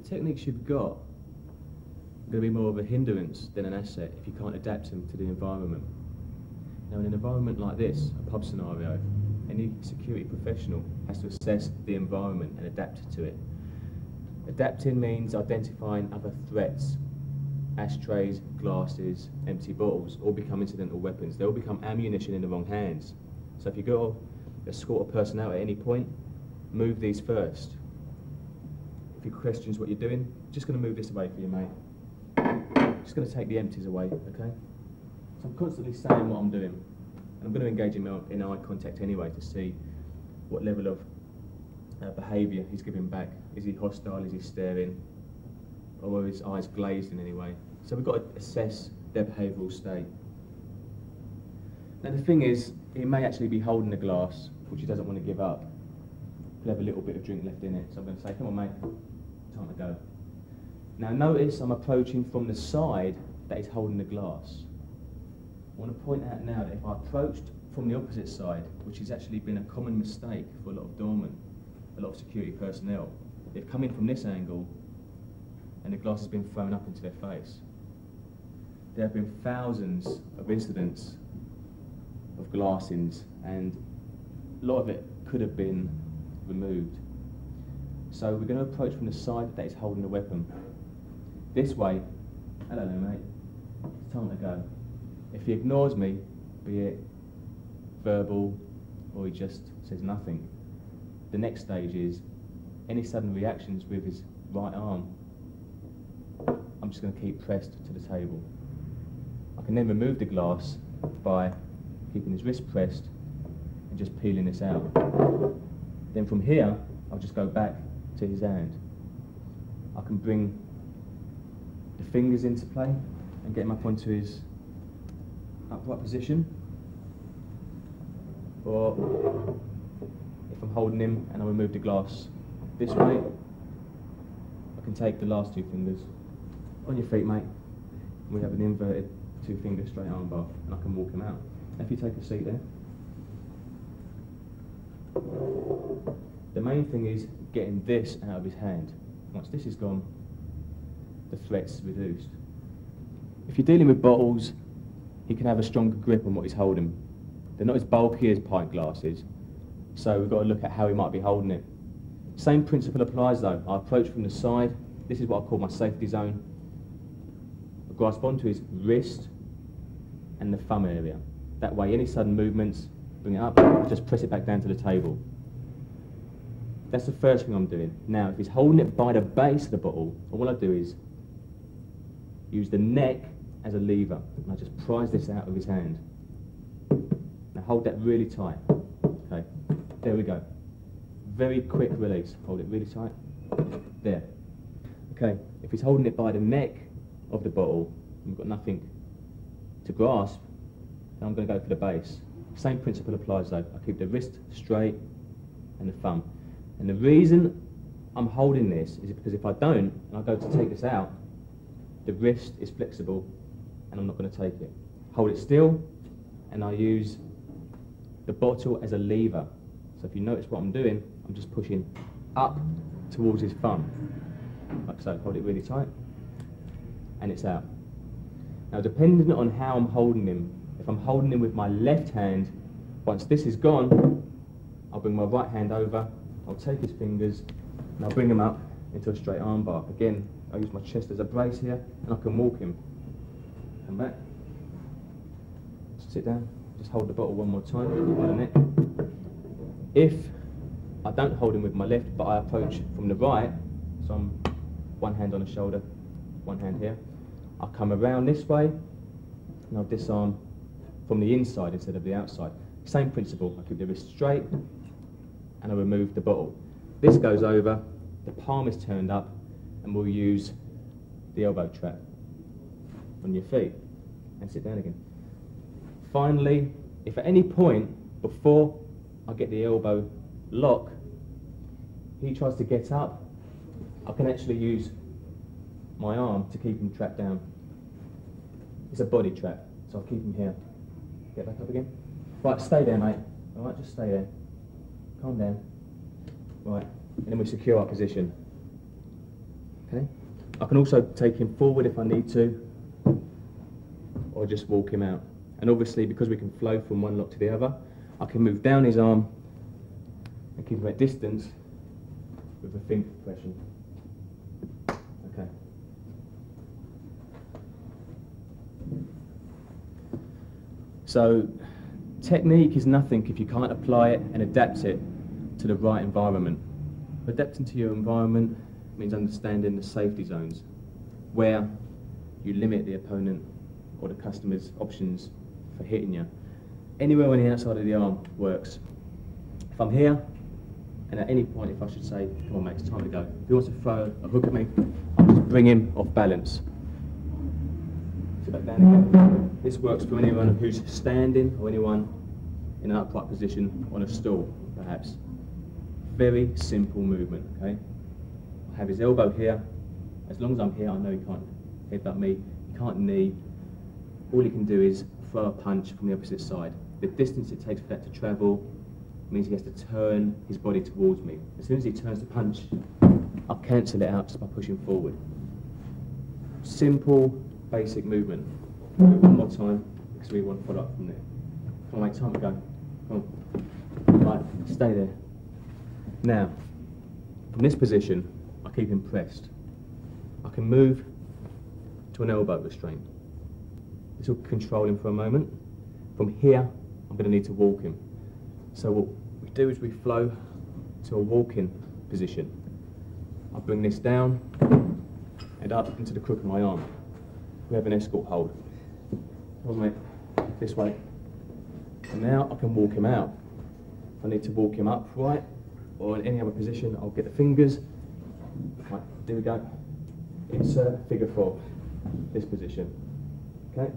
techniques you've got are going to be more of a hindrance than an asset if you can't adapt them to the environment. Now, in an environment like this, a pub scenario, any security professional has to assess the environment and adapt to it. Adapting means identifying other threats. Ashtrays, glasses, empty bottles all become incidental weapons. They all become ammunition in the wrong hands. So if you go escort a person out at any point, move these first. If he questions what you're doing, just going to move this away for you, mate. Just going to take the empties away, okay? So I'm constantly saying what I'm doing, and I'm going to engage him in eye contact anyway to see what level of behaviour he's giving back. Is he hostile? Is he staring? Or are his eyes glazed in any way? So we've got to assess their behavioural state. Now the thing is, he may actually be holding a glass, which he doesn't want to give up. He'll have a little bit of drink left in it. So I'm going to say, come on mate, time to go. Now notice I'm approaching from the side that he's holding the glass. I want to point out now that if I approached from the opposite side, which has actually been a common mistake for a lot of doormen, a lot of security personnel, they've come in from this angle and the glass has been thrown up into their face. There have been thousands of incidents of glassings, and a lot of it could have been removed. So we're going to approach from the side that is holding the weapon. This way, hello there mate, it's time to go. If he ignores me, be it verbal or he just says nothing, the next stage is any sudden reactions with his right arm, I'm just going to keep pressed to the table. I can then remove the glass by keeping his wrist pressed and just peeling this out. Then from here, I'll just go back to his hand. I can bring the fingers into play and get him up onto his upright position. Or if I'm holding him and I remove the glass this way, I can take the last two fingers on your feet, mate. We have an inverted 2-finger straight arm bar, and I can walk him out. Now if you take a seat there. The main thing is getting this out of his hand. Once this is gone, the threat's reduced. If you're dealing with bottles, he can have a stronger grip on what he's holding. They're not as bulky as pint glasses, so we've got to look at how he might be holding it. Same principle applies though. I approach from the side. This is what I call my safety zone. I grasp onto his wrist and the thumb area. That way any sudden movements, bring it up, just press it back down to the table. That's the first thing I'm doing. Now if he's holding it by the base of the bottle, all I do is use the neck as a lever, and I just prise this out of his hand. Now hold that really tight. Okay, there we go. Very quick release. Hold it really tight. There. Okay, if he's holding it by the neck of the bottle, and we've got nothing to grasp, then I'm going to go for the base. Same principle applies though. I keep the wrist straight and the thumb. And the reason I'm holding this is because if I don't, and I go to take this out, the wrist is flexible and I'm not going to take it. Hold it still, and I use the bottle as a lever. So if you notice what I'm doing, I'm just pushing up towards his thumb. Like so, hold it really tight, and it's out. Now depending on how I'm holding him, if I'm holding him with my left hand, once this is gone, I'll bring my right hand over, I'll take his fingers, and I'll bring him up into a straight arm bar. Again, I use my chest as a brace here, and I can walk him. Come back, sit down, just hold the bottle one more time by the neck. If I don't hold him with my left, but I approach from the right, so I'm one hand on the shoulder, one hand here, I'll come around this way, and I'll disarm from the inside instead of the outside. Same principle, I keep the wrist straight, and I remove the bottle. This goes over, the palm is turned up, and we'll use the elbow trap on your feet, and sit down again. Finally, if at any point, before I get the elbow lock, he tries to get up, I can actually use my arm to keep him trapped down. It's a body trap, so I'll keep him here. Get back up again. Right, stay there, mate. All right, just stay there. Calm down. Right, and then we secure our position. Okay. I can also take him forward if I need to, or just walk him out. And obviously, because we can flow from one lock to the other, I can move down his arm and keep him at distance with a finger compression. Okay. So, technique is nothing if you can't apply it and adapt it to the right environment. Adapting to your environment means understanding the safety zones, where you limit the opponent or the customer's options for hitting you. Anywhere on the outside of the arm works. If I'm here, and at any point if I should say, come on mate, it's time to go. If he wants to throw a hook at me, I'll just bring him off balance. Sit back down again. This works for anyone who's standing or anyone in an upright position on a stool, perhaps. Very simple movement, okay? I have his elbow here. As long as I'm here, I know he can't headbutt me, he can't knee. All he can do is throw a punch from the opposite side. The distance it takes for that to travel means he has to turn his body towards me. As soon as he turns to punch, I'll cancel it out just by pushing forward. Simple, basic movement. Do it one more time, because we want to follow up from there. Come on mate, time to go. Come on. Right, stay there. Now, from this position, I keep him pressed. I can move to an elbow restraint. This will control him for a moment. From here, I'm going to need to walk him. So what we do is we flow to a walking position. I bring this down and up into the crook of my arm. We have an escort hold. Come on, mate, this way. And now I can walk him out. If I need to walk him upright or in any other position, I'll get the fingers. Right, there we go. Insert figure 4, this position. Okay.